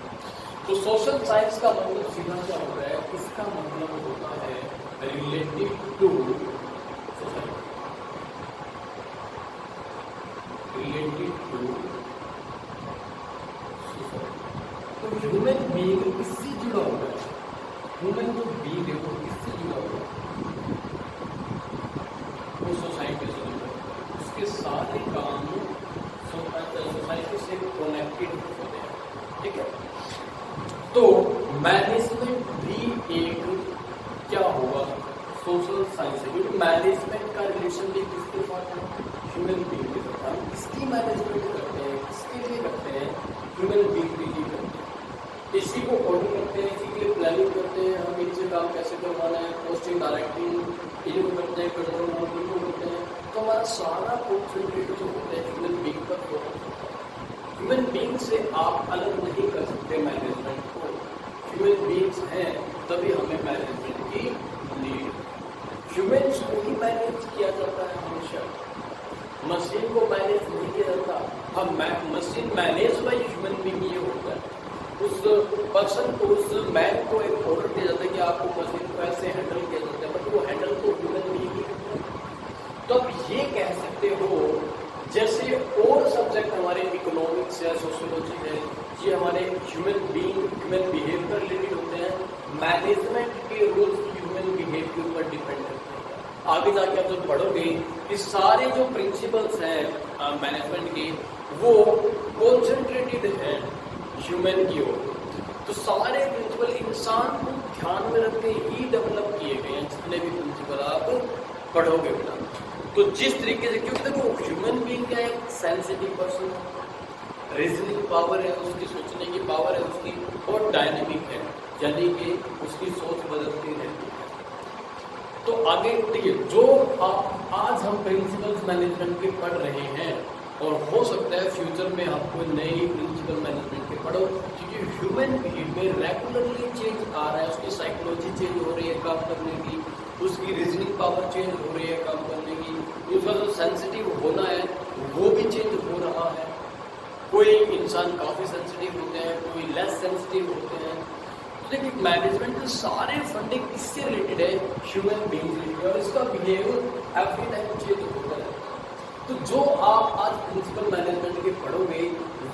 S1: तो सोशल साइंस का मतलब सीधा क्या होता है, इसका मतलब होता है relative to society, relative to society. तो ह्यूमन बीइंग किससे जुड़ा हुआ है, ह्यूमन जो बीइंग है वो किससे जुड़ा हुआ है, वो सोसाइटी से जुड़ा है। उसके सारे काम सोसाइटी से कनेक्टेड होते हैं, ठीक है। तो मैनेजमेंट भी एक क्या होगा, सोशल साइंस है, क्योंकि मैनेजमेंट का रिलेशन भी किसके साथ है, ह्यूमन बीइंग के साथ। हम किसकी मैनेजमेंट करते हैं, किसके लिए करते हैं, ह्यूमन बीइंग के लिए करते हैं। इसी को ऑर्डर करते हैं, इसी के लिए प्लानिंग करते हैं, हम इनसे काम कैसे करवाना है, पोस्टिंग, डायरेक्टिंग इनको करते हैं, कंट्रोल इनको करते हैं। तो हमारा सारा कॉन्सेंट्रेट जो होता है ह्यूमन बीइंग पर होता है। ह्यूमन बीइंग से आप अलग नहीं कर सकते मैनेजमेंट को। ह्यूमन बीइंग्स हैं तभी हमें मैनेजमेंट की नीड। ह्यूमन्स को ही मैनेज किया जाता है हमेशा, मशीन को मैनेज नहीं किया जाता। हम machine manage by human being ये होता है। उस पर्सन को, उस मैन को एक ऑर्डर दिया जाता है कि आपको मशीन को ऐसे हैंडल किया जाता है, बट वो हैंडल तो ह्यूमन बीइंग ही करता है। तो आप ये कह सकते हो जैसे और सब्जेक्ट हमारे इकोनॉमिक्स है, सोशियोलॉजी है, ये हमारे ह्यूमन बीइंग, ह्यूमन बिहेवियर पर रिलेटेड होते हैं, मैनेजमेंट के रूल्स ह्यूमन बिहेवियर के ऊपर डिपेंड करते हैं। आगे जाके आप जब पढ़ोगे कि सारे जो प्रिंसिपल्स हैं मैनेजमेंट के, वो कॉन्सेंट्रेटेड हैं ह्यूमन की ओर। तो सारे प्रिंसिपल इंसान को ध्यान में रख के ही डेवलप किए गए हैं, जितने भी प्रिंसिपल आप पढ़ोगे बेटा। तो जिस तरीके से, क्योंकि देखो ह्यूमन बीइंग क्या है, सेंसिटिव पर्सन, रीजनिंग पावर है उसकी, सोचने की पावर है उसकी, और डायनेमिक है, यानी कि उसकी सोच बदलती रहती है। तो आगे देखिए, जो आज हम प्रिंसिपल्स मैनेजमेंट के पढ़ रहे हैं, और हो सकता है फ्यूचर में आपको नई प्रिंसिपल मैनेजमेंट के पढ़ो, क्योंकि ह्यूमन बीइंग में रेगुलरली चेंज आ रहा है। उसकी साइकोलॉजी चेंज हो रही है काम करने की, उसकी रीजनिंग पावर चेंज हो रही है काम करने की, उसका जो सेंसिटिव होना है वो भी चेंज हो रहा है। कोई इंसान काफ़ी सेंसिटिव होते हैं, कोई लेस सेंसिटिव होते हैं। तो देखिए मैनेजमेंट के सारे फंडिंग किससे रिलेटेड है, ह्यूमन बीइंग से, और इसका बिहेवियर एवरी टाइम चेंज होता है। तो जो आप आज प्रिंसिपल मैनेजमेंट के पढ़ोगे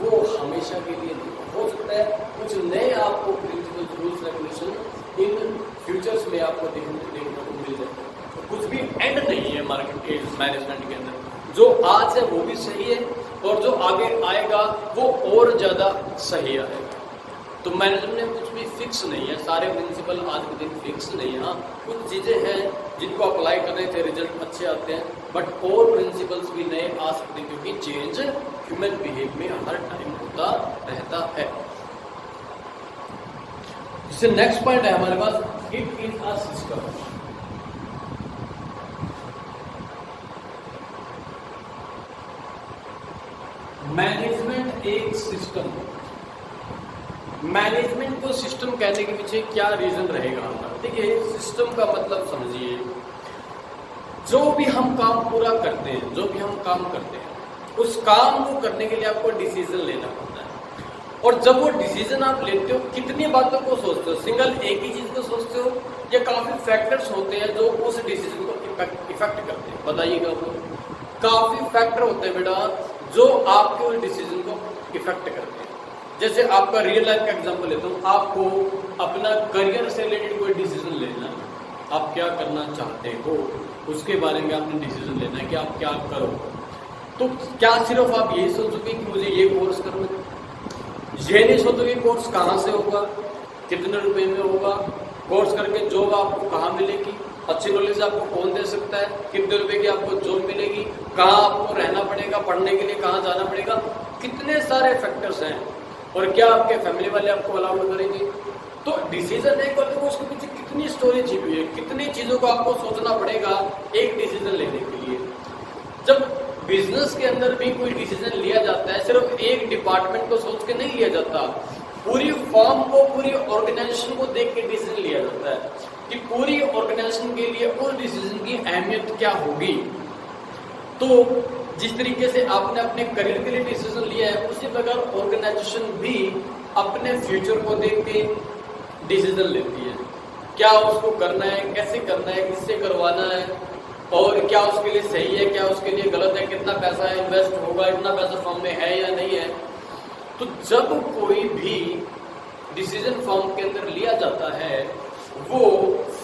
S1: वो हमेशा के लिए नहीं, हो सकता है कुछ नए आपको principle, rules, regulation in futures में आपको देखने को मिल जाए। तो कुछ भी एंड नहीं है मार्केट के मैनेजमेंट के अंदर। जो आज है वो भी सही है, और जो आगे आएगा वो और ज़्यादा सही आएगा। तो मैनेजमेंट में कुछ भी फिक्स नहीं है, सारे प्रिंसिपल आज के दिन फिक्स नहीं है। हाँ, कुछ चीज़ें हैं जिनको अप्लाई करने से रिजल्ट अच्छे आते हैं, बट और प्रिंसिपल्स भी नए आ सकते हैं, क्योंकि चेंज ह्यूमन बिहेव में हर टाइम होता रहता है। इससे नेक्स्ट पॉइंट है हमारे पास, it is a system. Management एक सिस्टम। मैनेजमेंट को सिस्टम कहने के पीछे क्या रीजन रहेगा हमारा? देखिए, सिस्टम का मतलब समझिए, जो भी हम काम पूरा करते हैं, जो भी हम काम करते हैं, उस काम को करने के लिए आपको डिसीजन लेना पड़ता है। और जब वो डिसीजन आप लेते हो, कितनी बातों को सोचते हो? सिंगल एक ही चीज को सोचते हो या काफी फैक्टर्स होते हैं जो उस डिसीजन को इफेक्ट करते हैं? बताइएगा। वो काफी फैक्टर होते हैं बेटा जो आपके उस डिसीजन को इफेक्ट करते हैं। जैसे आपका रियल लाइफ का एग्जांपल लेता हूँ, आपको अपना करियर से रिलेटेड कोई डिसीजन लेना है, आप क्या करना चाहते हो उसके बारे में आपने डिसीजन लेना है कि आप क्या करो। तो क्या सिर्फ आप यही सोचोगे कि मुझे ये कोर्स करना है? ये नहीं सोचोगे कोर्स कहाँ से होगा, कितने रुपए में होगा, कोर्स करके जॉब आपको कहाँ मिलेगी, अच्छी नॉलेज आपको कौन दे सकता है, कितने रुपए की आपको जॉब मिलेगी, कहाँ आपको रहना पड़ेगा, पढ़ने के लिए कहाँ जाना पड़ेगा, कितने सारे फैक्टर्स हैं। और क्या आपके फैमिली वाले आपको अलाउड करेंगे? तो डिसीजन नहीं करते, उसके पीछे कितनी स्टोरी छिपी है, कितनी चीजों को आपको सोचना पड़ेगा एक डिसीजन लेने के लिए। जब बिजनेस के अंदर भी कोई डिसीजन लिया जाता है, सिर्फ एक डिपार्टमेंट को सोच के नहीं लिया जाता, पूरी फॉर्म को, पूरी ऑर्गेनाइजेशन को देख के डिसीजन लिया जाता है कि पूरी ऑर्गेनाइजेशन के लिए उस डिसीजन की अहमियत क्या होगी। तो जिस तरीके से आपने अपने करियर के लिए डिसीजन लिया है, उसी प्रकार ऑर्गेनाइजेशन भी अपने फ्यूचर को देख के डिसीजन लेती है, क्या उसको करना है, कैसे करना है, किससे करवाना है, और क्या उसके लिए सही है, क्या उसके लिए गलत है, कितना पैसा इन्वेस्ट होगा, इतना पैसा फॉर्म में है या नहीं है। तो जब कोई भी डिसीजन फॉर्म के अंदर लिया जाता है, वो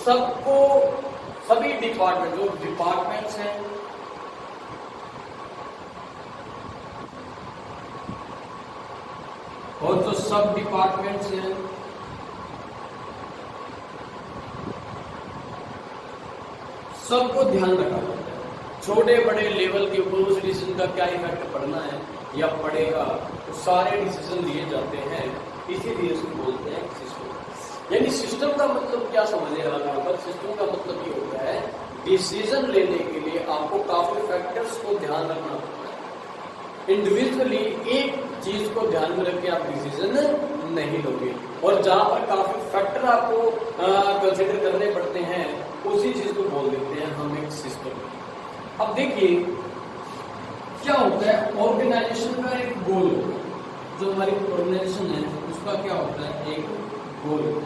S1: सबको, सभी डिपार्टमेंट, जो डिपार्टमेंट्स हैं, और जो सब डिपार्टमेंट्स हैं, सबको ध्यान रखा जाता है। छोटे बड़े लेवल के ऊपर उस डिसीजन का क्या इफेक्ट पड़ना है या पड़ेगा, तो सारे डिसीजन लिए जाते हैं, इसीलिए इसको बोलते हैं सिस्टम। यानी सिस्टम का मतलब क्या समझेगा यहाँ पर? सिस्टम का मतलब ये होता है, डिसीजन लेने के लिए आपको काफी फैक्टर्स को ध्यान रखना पड़ता है। इंडिविजुअली एक चीज को ध्यान में रख के आप डिसीजन नहीं लोगे, और जहां पर काफी फैक्टर आपको कंसिडर करने पड़ते हैं, उसी चीज को बोल देते हैं हम एक सिस्टम। अब देखिए क्या होता है, ऑर्गेनाइजेशन का एक गोल, जो हमारी ऑर्गेनाइजेशन है उसका क्या होता है, एक गोल,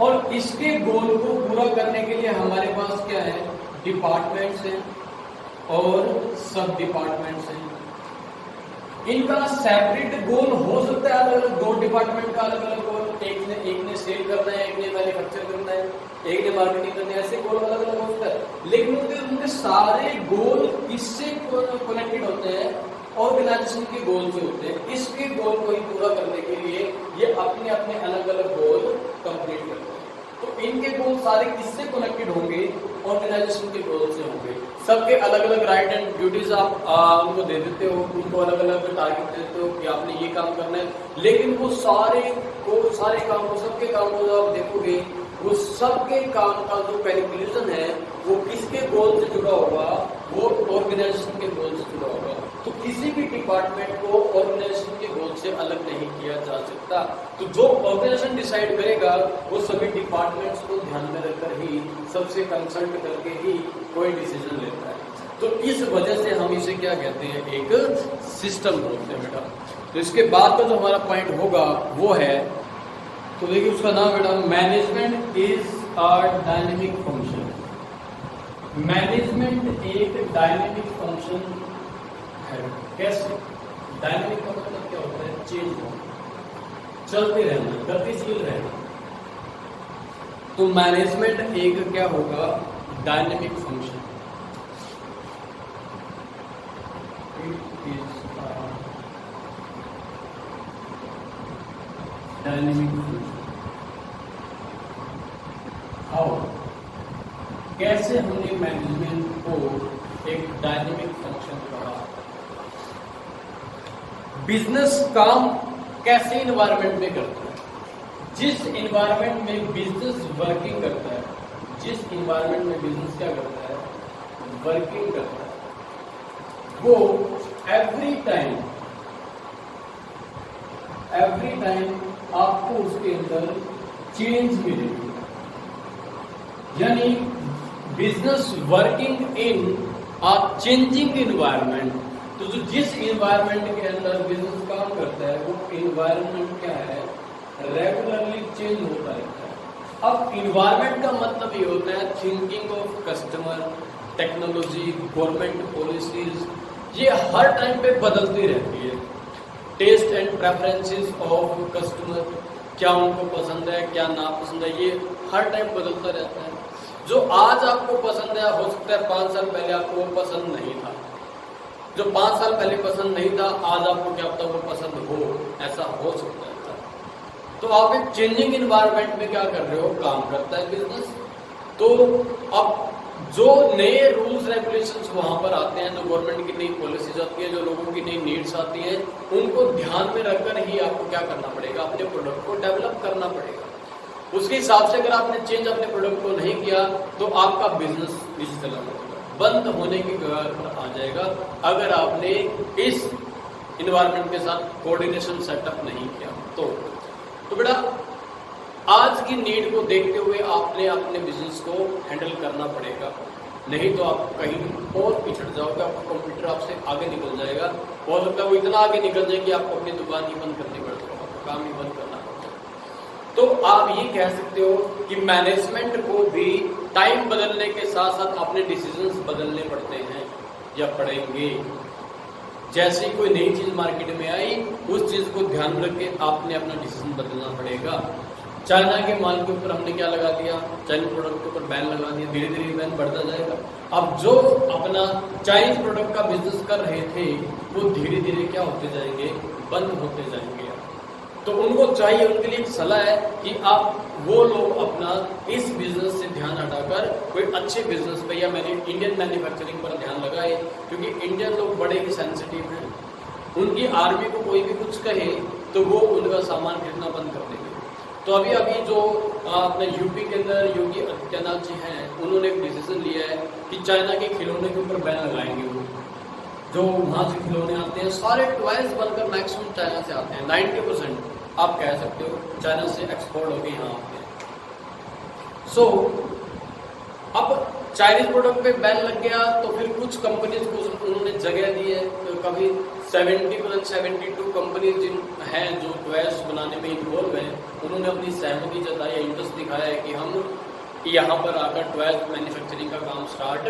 S1: और इसके गोल को पूरा करने के लिए हमारे पास क्या है, डिपार्टमेंट्स हैं और सब डिपार्टमेंट्स हैं। इनका सेपरेट गोल हो सकता है, अलग अलग, दो डिपार्टमेंट का अलग अलग गोल, एक ने सेल करना है, एक ने मैन्युफैक्चर करना है, एक ने मार्केटिंग करनी है, ऐसे गोल अलग अलग होता है। लेकिन उनके सारे गोल किससे कनेक्टेड होते हैं? ऑर्गेनाइजेशन के गोल से होते हैं। इसके गोल को ही पूरा करने के लिए ये अपने अपने अलग अलग गोल कंप्लीट करते हैं। तो इनके गोल सारे किससे कनेक्टेड होंगे? ऑर्गेनाइजेशन के गोल से होंगे। सबके अलग अलग राइट एंड ड्यूटीज आप उनको दे देते हो, उनको अलग अलग टारगेट देते हो कि आपने ये काम करना है, लेकिन वो सारे काम को, सबके काम को जो आप देखोगे, वो सबके काम का जो कैलकुलेशन है वो किसके गोल से जुड़ा होगा? वो ऑर्गेनाइजेशन के गोल से जुड़ा होगा। तो किसी भी डिपार्टमेंट को ऑर्गेनाइजेशन के गोल से अलग नहीं किया जा सकता। तो जो ऑर्गेनाइजेशन डिसाइड करेगा, वो सभी डिपार्टमेंट्स को ध्यान में रखकर ही, सबसे कंसल्ट करके ही कोई डिसीजन लेता है। तो इस वजह से हम इसे क्या कहते हैं, एक सिस्टम बोलते हैं बेटा। तो इसके बाद का जो हमारा पॉइंट होगा वो है, तो देखिए उसका नाम बेटा, management is a dynamic function. Management एक डायनेमिक फंक्शन है। कैसे? डायनेमिक का मतलब क्या होता है? चेंज होना, चलते रहना, गतिशील रहना। तो मैनेजमेंट एक क्या होगा? Dynamic function. Dynamic function. How? कैसे हमने मैनेजमेंट को एक डायनेमिक फंक्शन रहा। बिजनेस काम कैसे इन्वायरमेंट में करता है? जिस इन्वायरमेंट में बिजनेस वर्किंग करता है, जिस इन्वायरमेंट में बिजनेस क्या करता है, वर्किंग करता है, वो एवरी टाइम आपको उसके अंदर चेंज मिलेगी। यानी business working in a changing environment. तो जो जिस इन्वायरमेंट के अंदर बिजनेस काम करता है वो इन्वायरमेंट क्या है, रेगुलरली चेंज होता रहता है। अब इन्वायरमेंट का मतलब ये होता है thinking of customer, technology, government policies, ये हर टाइम पे बदलती रहती है। Taste and preferences of customer, क्या उनको पसंद है, क्या नापसंद है, ये हर टाइम बदलता रहता है। जो आज आपको पसंद है, हो सकता है 5 साल पहले आपको वो पसंद नहीं था। जो 5 साल पहले पसंद नहीं था, आज आपको क्या पता वो पसंद हो, ऐसा हो सकता है। तो आप एक चेंजिंग इन्वायरमेंट में क्या कर रहे हो, काम करता है बिजनेस। तो अब जो नए रूल्स रेगुलेशंस वहां पर आते हैं, जो गवर्नमेंट की नई पॉलिसीज आती है, जो लोगों की नई नीड्स आती है, उनको ध्यान में रखकर ही आपको क्या करना पड़ेगा, अपने प्रोडक्ट को डेवलप करना पड़ेगा। उसके हिसाब से अगर आपने चेंज अपने प्रोडक्ट को नहीं किया तो आपका बिजनेस डिजिटल बंद होने की कगार पर आ जाएगा, अगर आपने इस इन्वायरमेंट के साथ कोऑर्डिनेशन सेटअप नहीं किया तो बेटा आज की नीड को देखते हुए आपने अपने बिजनेस को हैंडल करना पड़ेगा, नहीं तो आप कहीं और पिछड़ जाओगे, आपका कंप्यूटर आपसे आगे निकल जाएगा। हो सकता है वो इतना आगे निकल जाए कि आपको अपनी दुकान ही बंद करनी पड़ जाएगा, आपका काम ही बंद करना पड़ेगा। तो आप ये कह सकते हो कि मैनेजमेंट को भी टाइम बदलने के साथ साथ अपने डिसीजंस बदलने पड़ते हैं या पड़ेंगे। जैसे कोई नई चीज मार्केट में आई, उस चीज को ध्यान में रख के आपने अपना डिसीजन बदलना पड़ेगा। चाइना के माल के ऊपर हमने क्या लगा दिया, चाइनीज प्रोडक्ट के ऊपर बैन लगा दिया, धीरे धीरे बैन बढ़ता जाएगा। अब जो अपना चाइनीज प्रोडक्ट का बिजनेस कर रहे थे वो धीरे धीरे क्या होते जाएंगे, बंद होते जाएंगे। तो उनको चाहिए, उनके लिए एक सलाह है कि आप वो लोग अपना इस बिजनेस से ध्यान हटाकर कोई अच्छे बिजनेस पे या इंडियन मैन्युफैक्चरिंग पर ध्यान लगाए, क्योंकि इंडियन लोग बड़े ही सेंसिटिव हैं। उनकी आर्मी को कोई भी कुछ कहे तो वो उनका सामान खरीदना बंद कर देंगे। तो अभी जो अपने यूपी के अंदर योगी आदित्यनाथ जी हैं, उन्होंने एक डिसीजन लिया है कि चाइना के खिलौने के ऊपर बैन लगाएंगे। वो जो वहाँ से खिलौने आते हैं सारे टॉयज बनकर मैक्सिमम चाइना से आते हैं, 90% आप कह सकते हो चाइना से एक्सपोर्ट होकर यहाँ आते हैं। सो अब चाइनीज प्रोडक्ट पे बैन लग गया तो फिर कुछ कंपनीज को उन्होंने जगह दी है। तो कभी 72 कंपनीज जिन हैं जो टॉयज बनाने में इन्वॉल्व हैं, उन्होंने अपनी सहमति जताई है, इंटरेस्ट दिखाया है कि हम यहाँ पर आकर टॉयज मैन्युफैक्चरिंग का काम स्टार्ट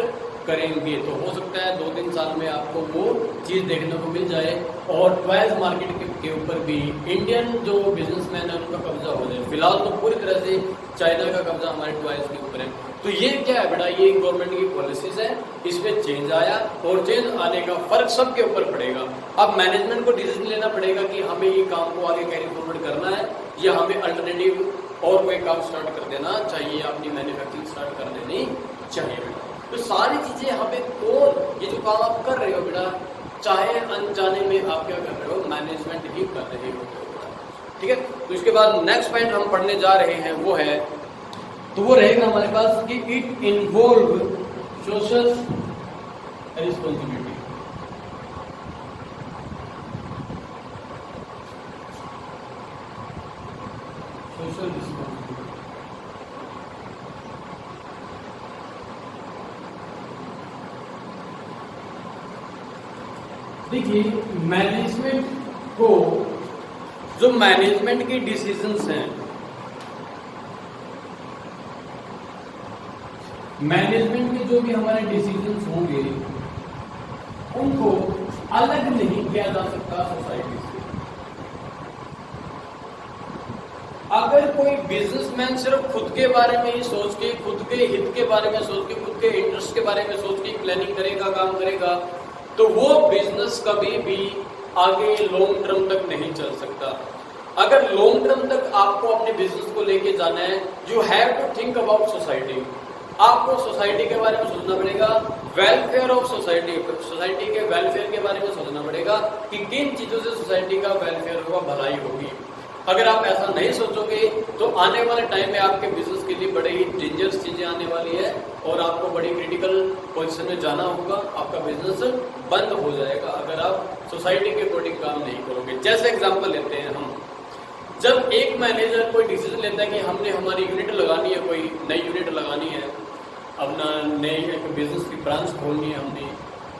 S1: करेंगे। तो हो सकता है 2-3 साल में आपको वो चीज़ देखने को मिल जाए और टॉयज मार्केट के ऊपर भी इंडियन जो बिजनेसमैन है उनका कब्जा हो जाए। फिलहाल तो पूरी तरह से चाइना का कब्जा हमारे टॉयज के ऊपर है। तो ये क्या है बेटा, ये गवर्नमेंट की पॉलिसीज है, इसमें चेंज आया और चेंज आने का फर्क सबके ऊपर पड़ेगा। अब मैनेजमेंट को डिसीजन लेना पड़ेगा कि हमें ये काम को आगे कैरी फॉरवर्ड करना है या हमें अल्टरनेटिव और कोई काम स्टार्ट कर देना चाहिए, अपनी मैन्युफैक्चरिंग स्टार्ट कर देनी चाहिए बेटा। तो सारी चीजें हमें कौन, ये जो काम आप कर रहे हो बेटा, चाहे अनजाने में आप क्या कर रहे हो, मैनेजमेंट ही कर रहे हो बेटा। ठीक है, तो इसके बाद नेक्स्ट पॉइंट हम पढ़ने जा रहे हैं वो है, तो वो रहेगा हमारे पास कि it involve social responsibility. Social responsibility देखिए, मैनेजमेंट को जो मैनेजमेंट के डिसीजंस हैं, मैनेजमेंट के जो भी हमारे डिसीजंस होंगे उनको अलग नहीं किया जा सकता सोसाइटी से। अगर कोई बिजनेसमैन सिर्फ खुद के बारे में ही सोच के, खुद के हित के बारे में सोच के, खुद के इंटरेस्ट के बारे में सोच के प्लानिंग करेगा, काम करेगा, तो वो बिजनेस कभी भी आगे लॉन्ग टर्म तक नहीं चल सकता। अगर लॉन्ग टर्म तक आपको अपने बिजनेस को लेके जाना है, you have to think about society. आपको सोसाइटी के बारे में सोचना पड़ेगा, वेलफेयर ऑफ सोसाइटी, सोसाइटी के वेलफेयर के बारे में सोचना पड़ेगा कि किन चीजों से सोसाइटी का वेलफेयर होगा, भलाई होगी। अगर आप ऐसा नहीं सोचोगे तो आने वाले टाइम में आपके बिजनेस के लिए बड़े ही डेंजरस चीजें आने वाली है और आपको बड़ी क्रिटिकल पोजीशन में जाना होगा, आपका बिजनेस बंद हो जाएगा अगर आप सोसाइटी के अकॉर्डिंग काम नहीं करोगे। जैसे एग्जांपल लेते हैं हम, जब एक मैनेजर कोई डिसीजन लेता है कि हमने हमारी यूनिट लगानी है, कोई नई यूनिट लगानी है, अपना नई एक बिजनेस की ब्रांच खोलनी है, हमने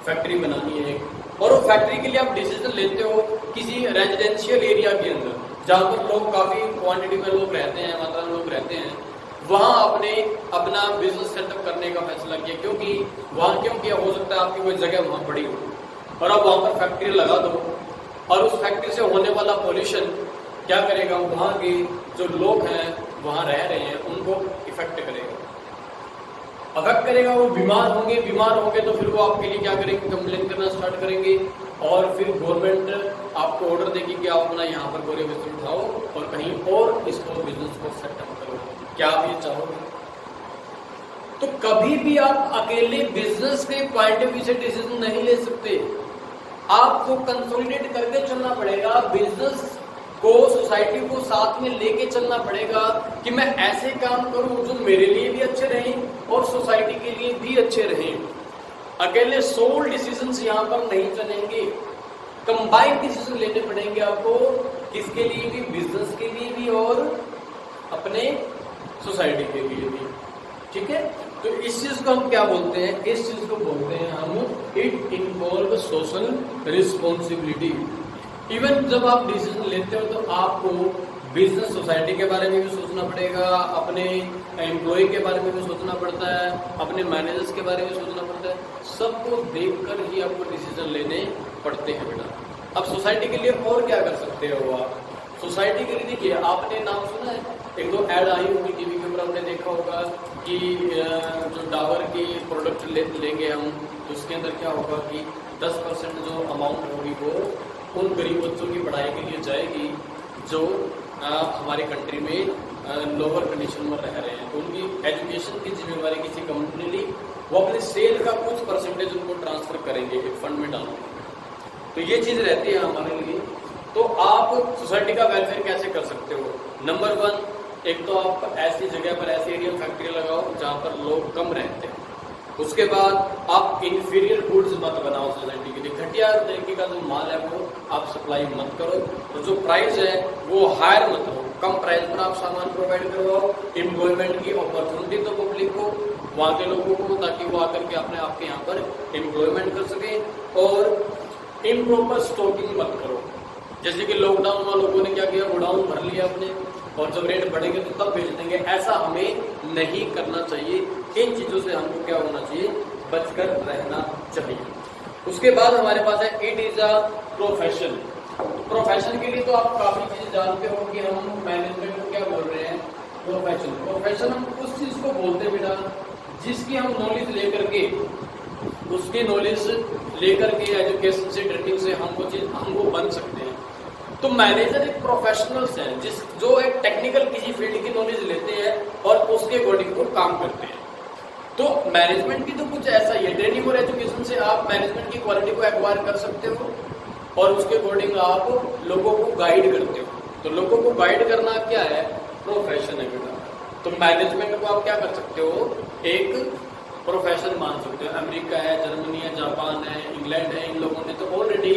S1: फैक्ट्री बनानी है, और वो फैक्ट्री के लिए आप डिसीजन लेते हो किसी रेजिडेंशियल एरिया के अंदर जहाँ पर लोग काफी क्वांटिटी में लोग रहते हैं, मात्रा में लोग रहते हैं, वहां आपने अपना बिजनेस सेटअप करने का फैसला किया। क्योंकि वहां क्यों किया? हो सकता है आपकी कोई जगह वहां पड़ी हो और आप वहां पर फैक्ट्री लगा दो और उस फैक्ट्री से होने वाला पॉल्यूशन क्या करेगा, वहां के जो लोग हैं वहां रह रहे हैं उनको इफेक्ट करेगा, वो बीमार होंगे तो फिर वो आपके लिए क्या करेंगे, कंप्लेन करना स्टार्ट करेंगे और फिर गवर्नमेंट आपको ऑर्डर देगी कि आप अपना यहाँ पर गोरे बिस्तर उठाओ और कहीं और इसको बिजनेस को सेटअप करो। क्या आप ये चाहोगे? तो कभी भी आप अकेले बिजनेस के पॉइंट ऑफ व्यू से डिसीजन नहीं ले सकते, आपको कंसोलिडेट करके चलना पड़ेगा, बिजनेस को सोसाइटी को साथ में लेके चलना पड़ेगा कि मैं ऐसे काम करूं जो मेरे लिए भी अच्छे रहें और सोसाइटी के लिए भी अच्छे रहें। अकेले सोल डिसीजंस यहां पर नहीं चलेंगे, कंबाइंड डिसीजन लेने पड़ेंगे आपको, किसके लिए भी, बिजनेस के लिए भी और अपने सोसाइटी के लिए भी। ठीक है, तो इस चीज को हम क्या बोलते हैं? इस चीज को बोलते हैं हम it involve social responsibility. Even जब आप डिसीजन लेते हो तो आपको बिजनेस सोसाइटी के बारे में भी सोचना पड़ेगा, अपने एम्प्लॉय के बारे में भी सोचना पड़ता है, अपने मैनेजर्स के बारे में सोचना पड़ता है, सबको देखकर ही आपको डिसीजन लेने पड़ते हैं बेटा। अब सोसाइटी के लिए और क्या कर सकते हो आप? सोसाइटी के लिए देखिए, आपने नाम सुना है, एक दो ऐड आई होगी टीवी के ऊपर, आपने देखा होगा कि जो डाबर की प्रोडक्ट लेंगे हम तो उसके अंदर क्या होगा कि 10% जो अमाउंट होगी वो उन गरीब बच्चों की पढ़ाई के लिए जाएगी जो हमारी कंट्री में लोअर कंडीशन में रह रहे हैं, तो उनकी एजुकेशन की जिम्मेवारी किसी कंपनी ली, वो अपने सेल का कुछ परसेंटेज उनको ट्रांसफर करेंगे एक फंड में डालेंगे। तो ये चीज रहती है हमारे लिए। तो आप सोसाइटी का वेलफेयर कैसे कर सकते हो? नंबर 1, एक तो आप ऐसी जगह पर, ऐसी एरिया फैक्ट्री लगाओ जहां पर लोग कम रहते हैं। उसके बाद आप इंफीरियर गुड्स मत बनाओ सोसाइटी के लिए, घटिया तरीके का जो माल है वो आप सप्लाई मत करो, और जो प्राइस है वो हायर मत करो, कम प्राइस पर आप सामान प्रोवाइड करवाओ। एम्प्लॉयमेंट की अपॉर्चुनिटी दो पब्लिक को, वहाँ के लोगों को, ताकि वो आकर के अपने आपके यहाँ पर एम्प्लॉयमेंट कर सके। और इम्प्रॉपर स्टॉकिंग मत करो, जैसे कि लॉकडाउन में लोगों ने क्या किया, गोडाउन भर लिया अपने, और जब रेट बढ़ेंगे तो तब बेच देंगे। ऐसा हमें नहीं करना चाहिए। इन चीजों से हमको क्या होना चाहिए, बचकर रहना चाहिए। उसके बाद हमारे पास है it is a profession. Profession के लिए तो आप काफी चीज जानते हो कि हम मैनेजमेंट को क्या बोल रहे हैं, प्रोफेशन। प्रोफेशन हम उस चीज को बोलते हैं बेटा जिसकी हम नॉलेज लेकर के, उसकी नॉलेज लेकर के, एजुकेशन से, ट्रेनिंग से हम वो चीज हमको बन सकते हैं। तो मैनेजर एक प्रोफेशनल्स हैं जो एक टेक्निकल किसी फील्ड की नॉलेज लेते हैं और उसके अकॉर्डिंग वो काम करते हैं। तो मैनेजमेंट की तो कुछ ऐसा ही है, ट्रेनिंग और एजुकेशन से आप मैनेजमेंट की क्वालिटी को एक्वायर कर सकते हो और उसके अकॉर्डिंग आप लोगों को गाइड करते हो। तो लोगों को गाइड करना क्या है, प्रोफेशन है बेटा। तो मैनेजमेंट को आप क्या कर सकते हो, एक प्रोफेशन मान सकते हो। अमेरिका है, जर्मनी है, जापान है, इंग्लैंड है, इन लोगों ने तो ऑलरेडी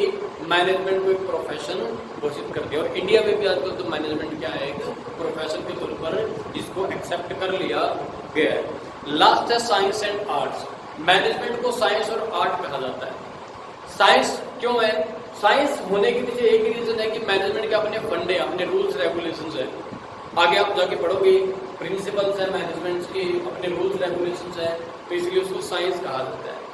S1: मैनेजमेंट को एक प्रोफेशन घोषित कर दिया। और इंडिया में भी आजकल तो मैनेजमेंट क्या है, एक प्रोफेशन के तौर पर इसको एक्सेप्ट कर लिया गया है। लास्ट है साइंस एंड आर्ट्स। मैनेजमेंट को साइंस और आर्ट कहा जाता है। साइंस क्यों है? साइंस होने के पीछे एक ही रीजन है कि मैनेजमेंट के अपने फंडे, अपने रूल्स रेगुलेशंस है। आगे आप जाके पढ़ोगे, प्रिंसिपल्स है मैनेजमेंट की, अपने रूल्स रेगुलेशंस है, तो इसलिए उसको साइंस कहा जाता है।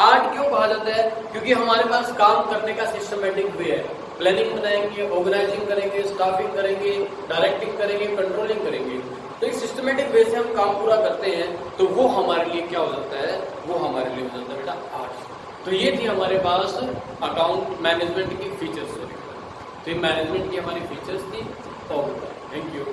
S1: आर्ट क्यों कहा जाता है? क्योंकि हमारे पास काम करने का सिस्टमेटिक वे है। प्लानिंग बनाएंगे, ऑर्गेनाइजिंग करेंगे, स्टाफिंग करेंगे, डायरेक्टिंग करेंगे, कंट्रोलिंग करेंगे। तो एक सिस्टमेटिक वे से हम काम पूरा करते हैं, तो वो हमारे लिए क्या हो जाता है, वो हमारे लिए हो जाता है बेटा आर्ट। तो ये थी हमारे पास अकाउंट मैनेजमेंट की फीचर्स। तो ये मैनेजमेंट की हमारी फीचर्स थी। Thank you.